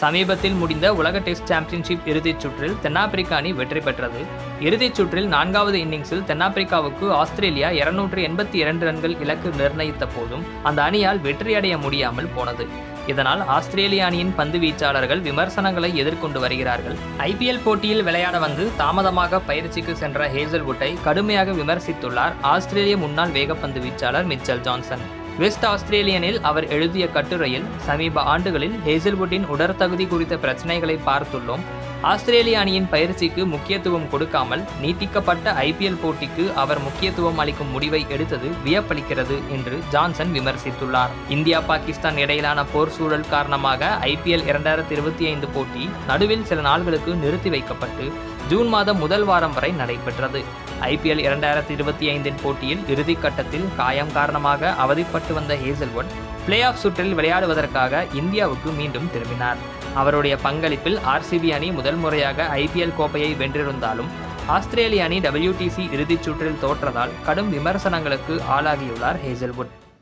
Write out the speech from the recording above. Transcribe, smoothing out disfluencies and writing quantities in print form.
சமீபத்தில் முடிந்த உலக டெஸ்ட் சாம்பியன்ஷிப் இறுதிச் சுற்றில் தென்னாப்பிரிக்க அணி வெற்றி பெற்றது. இறுதிச் சுற்றில் 4வது இன்னிங்ஸில் தென்னாப்பிரிக்காவுக்கு ஆஸ்திரேலியா 282 ரன்கள் இலக்கு நிர்ணயித்த போதும் அந்த அணியால் வெற்றியடைய முடியாமல் போனது. இதனால் ஆஸ்திரேலிய அணியின் பந்து வீச்சாளர்கள் விமர்சனங்களை எதிர்கொண்டு வருகிறார்கள். ஐபிஎல் போட்டியில் விளையாட வந்து தாமதமாக பயிற்சிக்கு சென்ற ஹேசல்வுட்டை கடுமையாக விமர்சித்துள்ளார் ஆஸ்திரேலிய முன்னாள் வேகப்பந்து வீச்சாளர் மிச்சல் ஜான்சன். வெஸ்ட் ஆஸ்திரேலியனில் அவர் எழுதிய கட்டுரையில், சமீப ஆண்டுகளில் ஹேசல்வுட்டின் உடற்தகுதி குறித்த பிரச்சனைகளை பார்த்துள்ளோம். ஆஸ்திரேலிய அணியின் பயிற்சிக்கு முக்கியத்துவம் கொடுக்காமல் நீட்டிக்கப்பட்ட ஐபிஎல் போட்டிக்கு அவர் முக்கியத்துவம் அளிக்கும் முடிவை எடுத்தது வியப்பளிக்கிறது என்று ஜான்சன் விமர்சித்துள்ளார். இந்தியா பாகிஸ்தான் இடையிலான போர் சூழல் காரணமாக ஐபிஎல் 2025 போட்டி நடுவில் சில நாள்களுக்கு நிறுத்தி வைக்கப்பட்டு ஜூன் மாதம் முதல் வாரம் வரை நடைபெற்றது. ஐபிஎல் 2025 போட்டியில் இறுதிக்கட்டத்தில் காயம் காரணமாக அவதிப்பட்டு வந்த ஹேசல்வுட் பிளே ஆஃப் சுற்றில் விளையாடுவதற்காக இந்தியாவுக்கு மீண்டும் திரும்பினார். அவருடைய பங்களிப்பில் ஆர்சிபி அணி முதல் முறையாக ஐபிஎல் கோப்பையை வென்றிருந்தாலும் ஆஸ்திரேலிய அணி WTC இறுதிச் சுற்றில் தோற்றதால் கடும் விமர்சனங்களுக்கு ஆளாகியுள்ளார் ஹேசல்வுட்.